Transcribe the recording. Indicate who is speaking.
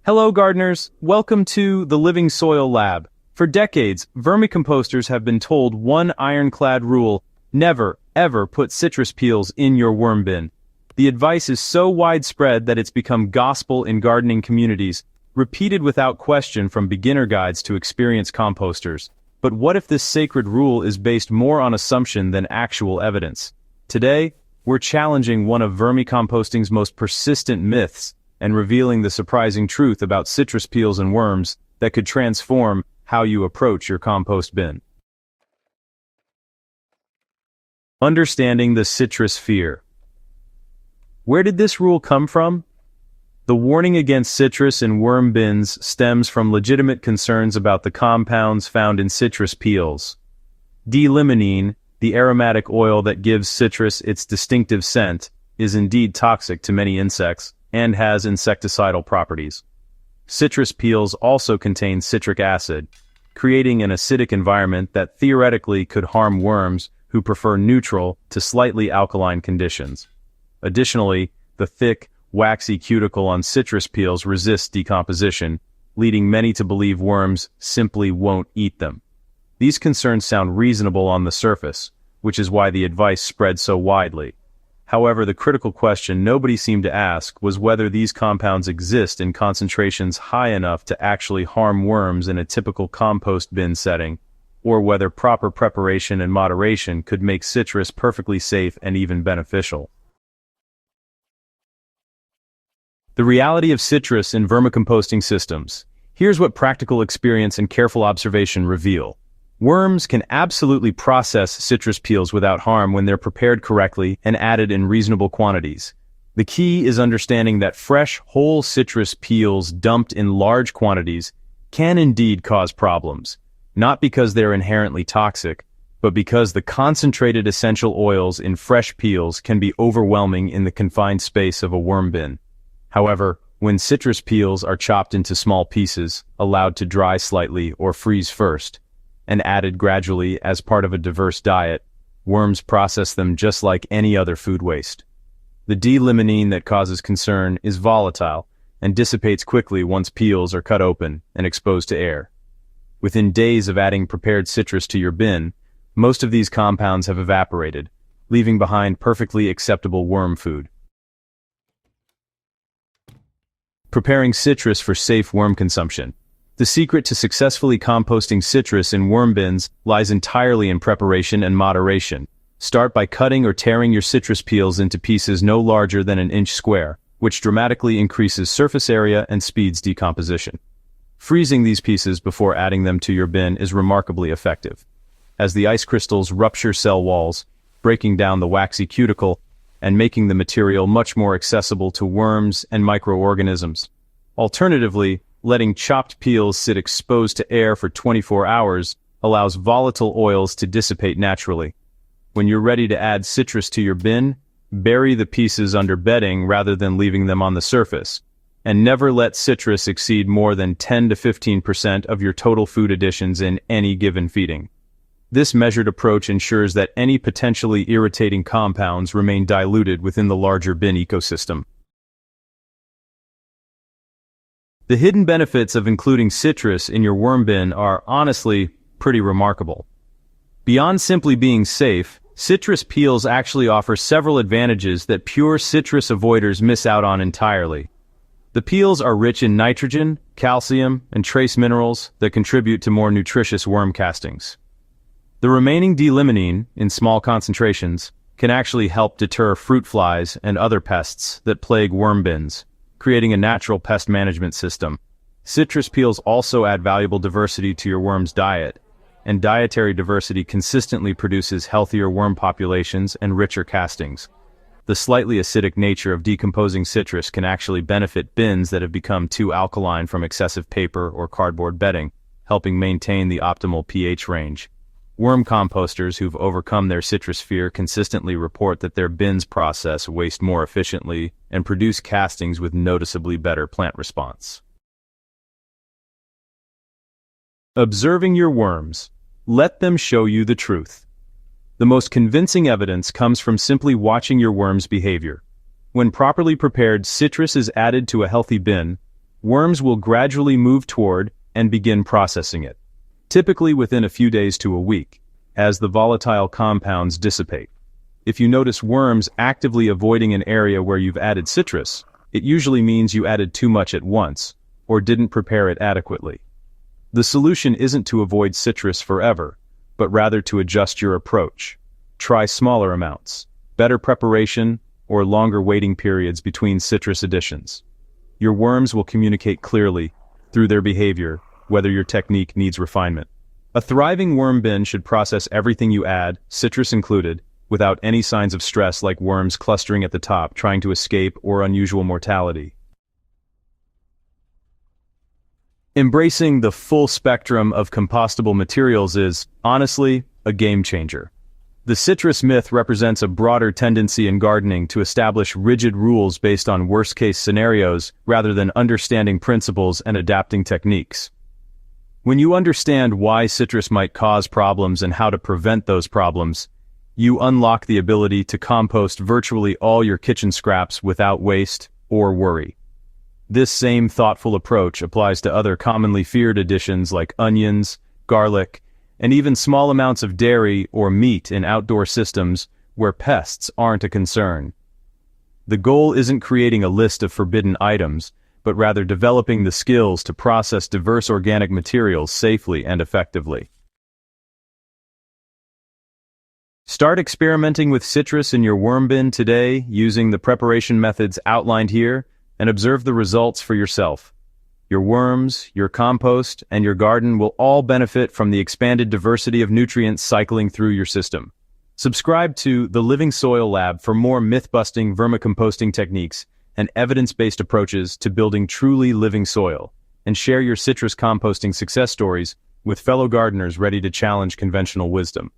Speaker 1: Hello gardeners, welcome to the Living Soil Lab. For decades, vermicomposters have been told one ironclad rule: never, ever put citrus peels in your worm bin. The advice is so widespread that it's become gospel in gardening communities, repeated without question from beginner guides to experienced composters. But what if this sacred rule is based more on assumption than actual evidence? Today, we're challenging one of vermicomposting's most persistent myths and revealing the surprising truth about citrus peels and worms that could transform how you approach your compost bin. Understanding the citrus fear. Where did this rule come from? The warning against citrus in worm bins stems from legitimate concerns about the compounds found in citrus peels. D-limonene, the aromatic oil that gives citrus its distinctive scent, is indeed toxic to many insects and has insecticidal properties. Citrus peels also contain citric acid, creating an acidic environment that theoretically could harm worms who prefer neutral to slightly alkaline conditions. Additionally, the thick, waxy cuticle on citrus peels resists decomposition, leading many to believe worms simply won't eat them. These concerns sound reasonable on the surface, which is why the advice spread so widely. However, the critical question nobody seemed to ask was whether these compounds exist in concentrations high enough to actually harm worms in a typical compost bin setting, or whether proper preparation and moderation could make citrus perfectly safe and even beneficial. The reality of citrus in vermicomposting systems. Here's what practical experience and careful observation reveal. Worms can absolutely process citrus peels without harm when they're prepared correctly and added in reasonable quantities. The key is understanding that fresh, whole citrus peels dumped in large quantities can indeed cause problems, not because they're inherently toxic, but because the concentrated essential oils in fresh peels can be overwhelming in the confined space of a worm bin. However, when citrus peels are chopped into small pieces, allowed to dry slightly or freeze first, and added gradually as part of a diverse diet, worms process them just like any other food waste. The d-limonene that causes concern is volatile and dissipates quickly once peels are cut open and exposed to air. Within days of adding prepared citrus to your bin, most of these compounds have evaporated, leaving behind perfectly acceptable worm food. Preparing citrus for safe worm consumption. The secret to successfully composting citrus in worm bins lies entirely in preparation and moderation. Start by cutting or tearing your citrus peels into pieces no larger than an inch square, which dramatically increases surface area and speeds decomposition. Freezing these pieces before adding them to your bin is remarkably effective, as the ice crystals rupture cell walls, breaking down the waxy cuticle and making the material much more accessible to worms and microorganisms. Alternatively, letting chopped peels sit exposed to air for 24 hours allows volatile oils to dissipate naturally. When you're ready to add citrus to your bin, bury the pieces under bedding rather than leaving them on the surface, and never let citrus exceed more than 10 to 15% of your total food additions in any given feeding. This measured approach ensures that any potentially irritating compounds remain diluted within the larger bin ecosystem. The hidden benefits of including citrus in your worm bin are honestly pretty remarkable. Beyond simply being safe, citrus peels actually offer several advantages that pure citrus avoiders miss out on entirely. The peels are rich in nitrogen, calcium, and trace minerals that contribute to more nutritious worm castings. The remaining d-limonene, in small concentrations, can actually help deter fruit flies and other pests that plague worm bins, creating a natural pest management system. Citrus peels also add valuable diversity to your worm's diet, and dietary diversity consistently produces healthier worm populations and richer castings. The slightly acidic nature of decomposing citrus can actually benefit bins that have become too alkaline from excessive paper or cardboard bedding, helping maintain the optimal pH range. Worm composters who've overcome their citrus fear consistently report that their bins process waste more efficiently and produce castings with noticeably better plant response. Observing your worms. Let them show you the truth. The most convincing evidence comes from simply watching your worm's behavior. When properly prepared citrus is added to a healthy bin, worms will gradually move toward and begin processing it, typically within a few days to a week, as the volatile compounds dissipate. If you notice worms actively avoiding an area where you've added citrus, it usually means you added too much at once, or didn't prepare it adequately. The solution isn't to avoid citrus forever, but rather to adjust your approach. Try smaller amounts, better preparation, or longer waiting periods between citrus additions. Your worms will communicate clearly, through their behavior, whether your technique needs refinement. A thriving worm bin should process everything you add, citrus included, without any signs of stress like worms clustering at the top trying to escape or unusual mortality. Embracing the full spectrum of compostable materials is, honestly, a game changer. The citrus myth represents a broader tendency in gardening to establish rigid rules based on worst-case scenarios rather than understanding principles and adapting techniques. When you understand why citrus might cause problems and how to prevent those problems, you unlock the ability to compost virtually all your kitchen scraps without waste or worry. This same thoughtful approach applies to other commonly feared additions like onions, garlic, and even small amounts of dairy or meat in outdoor systems where pests aren't a concern. The goal isn't creating a list of forbidden items, but rather developing the skills to process diverse organic materials safely and effectively. Start experimenting with citrus in your worm bin today using the preparation methods outlined here, and observe the results for yourself. Your worms, your compost, and your garden will all benefit from the expanded diversity of nutrients cycling through your system. Subscribe to The Living Soil Lab for more myth-busting vermicomposting techniques and evidence-based approaches to building truly living soil, and share your citrus composting success stories with fellow gardeners ready to challenge conventional wisdom.